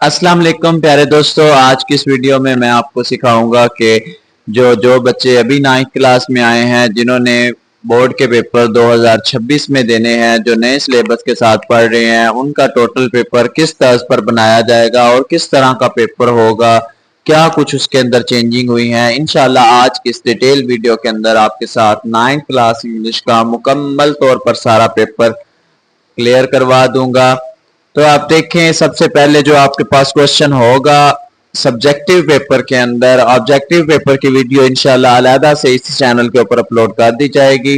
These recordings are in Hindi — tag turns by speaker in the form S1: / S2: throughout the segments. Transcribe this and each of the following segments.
S1: अस्सलाम वालेकुम प्यारे दोस्तों, आज की इस वीडियो में मैं आपको सिखाऊंगा कि जो बच्चे अभी 9th क्लास में आए हैं, जिन्होंने बोर्ड के पेपर 2026 में देने हैं, जो नए सिलेबस के साथ पढ़ रहे हैं, उनका टोटल पेपर किस तर्ज पर बनाया जाएगा और किस तरह का पेपर होगा, क्या कुछ उसके अंदर चेंजिंग हुई है। इंशाल्लाह आज की इस डिटेल वीडियो के अंदर आपके साथ 9th क्लास इंग्लिश का मुकम्मल तौर पर सारा पेपर क्लियर करवा दूंगा। तो आप देखें, सबसे पहले जो आपके पास क्वेश्चन होगा सब्जेक्टिव पेपर के अंदर, ऑब्जेक्टिव पेपर की वीडियो इंशाल्लाह अलहदा से इस चैनल के ऊपर अपलोड कर दी जाएगी।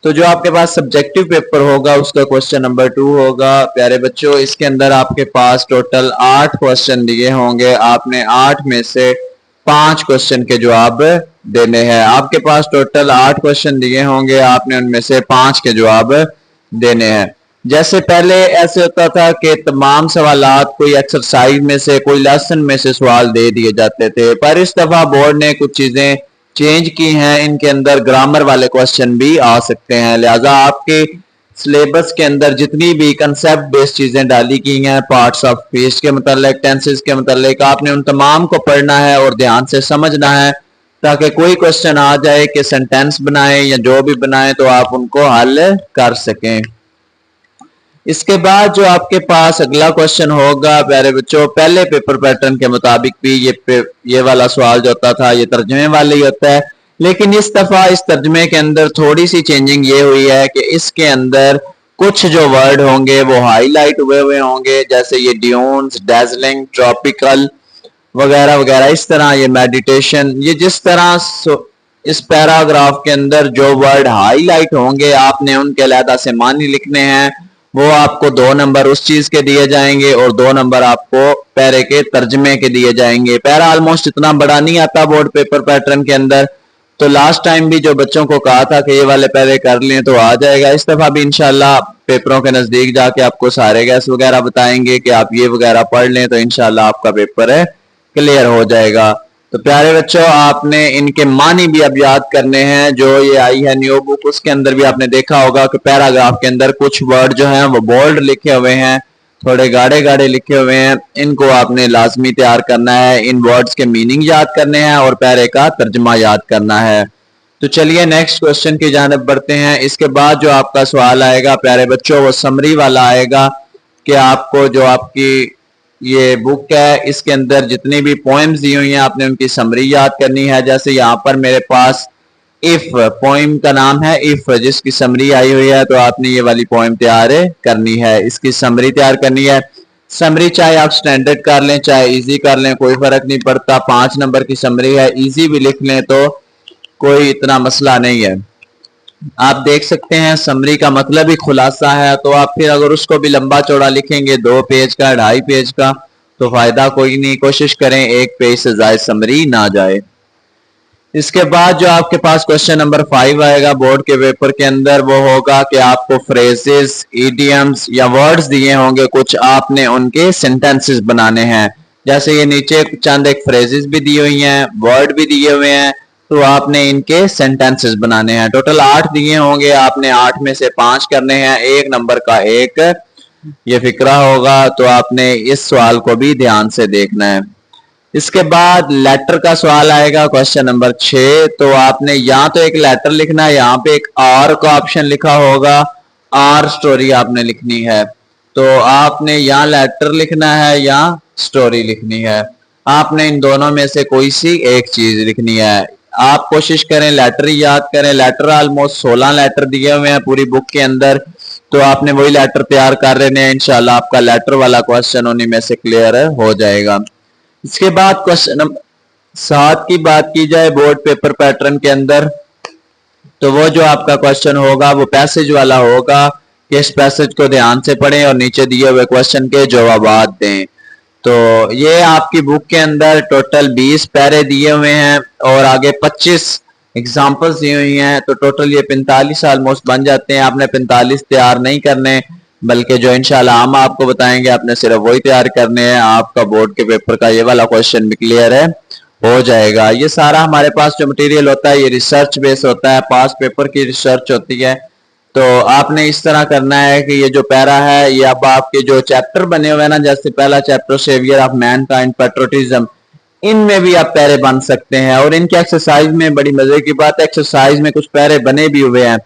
S1: तो जो आपके पास सब्जेक्टिव पेपर होगा उसका क्वेश्चन नंबर 2 होगा। प्यारे बच्चों, इसके अंदर आपके पास टोटल 8 क्वेश्चन दिए होंगे। आपने 8 में से 5 क्वेश्चन के जवाब देने हैं। आपके पास टोटल 8 क्वेश्चन दिए होंगे, आपने उनमें से 5 के जवाब देने हैं। जैसे पहले ऐसे होता था कि तमाम सवालात कोई एक्सरसाइज में से, कोई लेसन में से सवाल दे दिए जाते थे, पर इस दफा बोर्ड ने कुछ चीजें चेंज की हैं। इनके अंदर ग्रामर वाले क्वेश्चन भी आ सकते हैं, लिहाजा आपके सिलेबस के अंदर जितनी भी कंसेप्ट बेस्ड चीजें डाली गई हैं, पार्ट्स ऑफ स्पीच के मतलब, टेंसेस के मतलब, आपने उन तमाम को पढ़ना है और ध्यान से समझना है, ताकि कोई क्वेश्चन आ जाए कि सेंटेंस बनाए या जो भी बनाए तो आप उनको हल कर सकें। इसके बाद जो आपके पास अगला क्वेश्चन होगा प्यारे बच्चों, पहले पेपर पैटर्न के मुताबिक भी ये वाला सवाल जो होता था ये तर्जमे वाले ही होता है, लेकिन इस दफा इस तर्जमे के अंदर थोड़ी सी चेंजिंग ये हुई है कि इसके अंदर कुछ जो वर्ड होंगे वो हाईलाइट हुए हुए होंगे, जैसे ये ड्यून्स, डैजलिंग, ट्रॉपिकल वगैरह वगैरह। इस तरह ये मेडिटेशन, ये जिस तरह इस पैराग्राफ के अंदर जो वर्ड हाईलाइट होंगे आपने उनके अलहदा से मानी लिखने हैं। वो आपको 2 नंबर उस चीज के दिए जाएंगे और 2 नंबर आपको पैरे के तर्जमे के दिए जाएंगे। पैरा ऑलमोस्ट इतना बड़ा नहीं आता बोर्ड पेपर पैटर्न के अंदर, तो लास्ट टाइम भी जो बच्चों को कहा था कि ये वाले पैरे कर लें तो आ जाएगा। इस दफा भी इंशाल्लाह पेपरों के नजदीक जाके आपको सारे गैस वगैरह बताएंगे कि आप ये वगैरह पढ़ लें तो इंशाल्लाह आपका पेपर है क्लियर हो जाएगा। तो प्यारे बच्चों, आपने इनके मानी भी अब याद करने हैं। जो ये आई है न्यू बुक, उसके अंदर भी आपने देखा होगा कि पैराग्राफ के अंदर कुछ वर्ड जो हैं वो बोल्ड लिखे हुए हैं, थोड़े गाढ़े गाढ़े लिखे हुए हैं। इनको आपने लाजमी तैयार करना है, इन वर्ड्स के मीनिंग याद करने हैं और पैरे का तर्जमा याद करना है। तो चलिए नेक्स्ट क्वेश्चन की जानिब बढ़ते हैं। इसके बाद जो आपका सवाल आएगा प्यारे बच्चों वो समरी वाला आएगा कि आपको जो आपकी ये बुक है इसके अंदर जितनी भी पोएम्स दी हुई हैं आपने उनकी समरी याद करनी है। जैसे यहाँ पर मेरे पास इफ पोएम का नाम है, इफ जिसकी समरी आई हुई है, तो आपने ये वाली पोएम तैयार करनी है, इसकी समरी तैयार करनी है। समरी चाहे आप स्टैंडर्ड कर लें चाहे इजी कर लें, कोई फर्क नहीं पड़ता। 5 नंबर की समरी है, इजी भी लिख लें तो कोई इतना मसला नहीं है। आप देख सकते हैं समरी का मतलब ही खुलासा है, तो आप फिर अगर उसको भी लंबा चौड़ा लिखेंगे 2 पेज का, 2.5 पेज का, तो फायदा कोई नहीं। कोशिश करें 1 पेज से ज्यादा समरी ना जाए। इसके बाद जो आपके पास क्वेश्चन नंबर 5 आएगा बोर्ड के पेपर के अंदर, वो होगा कि आपको फ्रेजेस, इडियम्स या वर्ड्स दिए होंगे कुछ, आपने उनके सेंटेंसेस बनाने हैं। जैसे ये नीचे चंद एक फ्रेजेस भी दी हुई हैं, वर्ड भी दिए हुए हैं, तो आपने इनके सेंटेंसेस बनाने हैं। टोटल 8 दिए होंगे, आपने 8 में से 5 करने हैं, 1 नंबर का 1 ये फिक्रा होगा, तो आपने इस सवाल को भी ध्यान से देखना है। इसके बाद लेटर का सवाल आएगा क्वेश्चन नंबर 6, तो आपने यहाँ तो एक लेटर लिखना है, यहाँ पे एक आर का ऑप्शन लिखा होगा, आर स्टोरी आपने लिखनी है। तो आपने यहाँ लेटर लिखना है या स्टोरी लिखनी है, आपने इन दोनों में से कोई सी एक चीज लिखनी है। आप कोशिश करें लेटर ही याद करें। लेटर ऑलमोस्ट 16 लेटर दिए हुए हैं पूरी बुक के अंदर, तो आपने वही लेटर तैयार कर लेने हैं। इंशाल्लाह आपका लेटर वाला क्वेश्चन उन्हीं में से क्लियर हो जाएगा। इसके बाद क्वेश्चन नंबर 7 की बात की जाए बोर्ड पेपर पैटर्न के अंदर, तो वो जो आपका क्वेश्चन होगा वो पैसेज वाला होगा कि इस पैसेज को ध्यान से पढ़ें और नीचे दिए हुए क्वेश्चन के जवाब दें। तो ये आपकी बुक के अंदर टोटल 20 पैरे दिए हुए हैं और आगे 25 एग्जाम्पल्स दी हुई हैं, तो टोटल ये 45 ऑलमोस्ट बन जाते हैं। आपने 45 तैयार नहीं करने, बल्कि जो इंशाल्लाह हम आपको बताएंगे आपने सिर्फ वही तैयार करने हैं। आपका बोर्ड के पेपर का ये वाला क्वेश्चन भी क्लियर है हो जाएगा। ये सारा हमारे पास जो मटेरियल होता है ये रिसर्च बेस होता है, पास पेपर की रिसर्च होती है। तो आपने इस तरह करना है कि ये जो पैरा है ये अब आपके जो चैप्टर बने हुए हैं ना, जैसे पहला chapter saviour of mankind patriotism, इनमें भी आप पैरे बन सकते हैं। और इनके एक्सरसाइज में बड़ी मजे की बात है, एक्सरसाइज में कुछ पैरे बने भी हुए हैं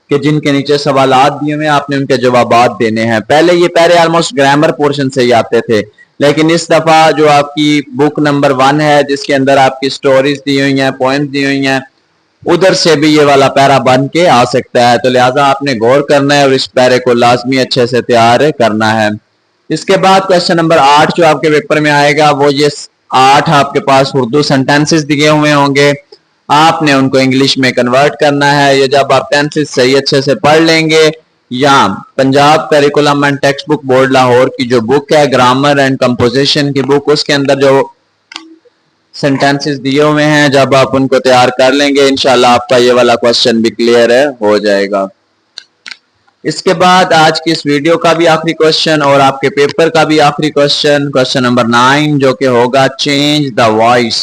S1: कि जिनके नीचे सवालात दिए हुए हैं, आपने उनके जवाबात देने हैं। पहले ये पैरे ऑलमोस्ट ग्रामर पोर्शन से ही आते थे, लेकिन इस दफा जो आपकी बुक नंबर 1 है जिसके अंदर आपकी स्टोरीज दी हुई हैं, पॉइंट दी हुई हैं, उधर से भी ये वाला पैरा बन के आ सकता है। तो लिहाजा आपने गौर करना है और इस पैरे को लाजमी अच्छे से तैयार करना है। इसके बाद क्वेश्चन नंबर 8 जो आपके पेपर में आएगा, वो ये 8 आपके पास उर्दू सेंटेंसेस दिए हुए होंगे, आपने उनको इंग्लिश में कन्वर्ट करना है। ये जब आप टेंसेस सही अच्छे से पढ़ लेंगे, या Punjab curriculum and text book board Lahore की जो बुक है ग्रामर एंड कंपोजिशन की बुक, उसके अंदर जो सेंटेंसेस दिए हुए हैं, जब आप उनको तैयार कर लेंगे इंशाल्लाह आपका ये वाला क्वेश्चन भी क्लियर है हो जाएगा। इसके बाद आज की इस वीडियो का भी आखिरी क्वेश्चन और आपके पेपर का भी आखिरी क्वेश्चन, क्वेश्चन नंबर 9, जो कि होगा change the voice.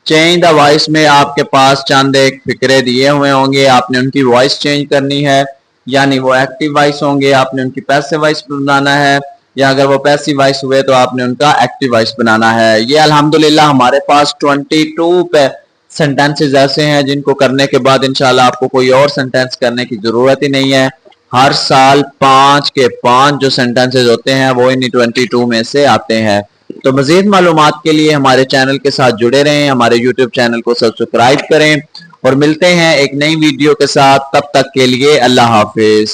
S1: Change the voice में आपके पास चंद एक फिक्रे दिए हुए होंगे, आपने उनकी वॉइस चेंज करनी है, यानी वो एक्टिव वॉइस होंगे, आपने उनकी पैसिव वॉइस बनाना है, या अगर वो पैसिव वॉइस हुए तो आपने उनका एक्टिव वॉइस बनाना है। ये अल्हम्दुलिल्लाह हमारे पास 22 सेंटेंसेस ऐसे हैं जिनको करने के बाद इंशाल्लाह आपको कोई और सेंटेंस करने की जरूरत ही नहीं है। हर साल 5 के 5 जो सेंटेंसेस होते हैं वो इन 22 में से आते हैं। तो मजीद मालूमात के लिए हमारे चैनल के साथ जुड़े रहें, हमारे यूट्यूब चैनल को सब्सक्राइब करें और मिलते हैं एक नई वीडियो के साथ। तब तक के लिए अल्लाह हाफिज।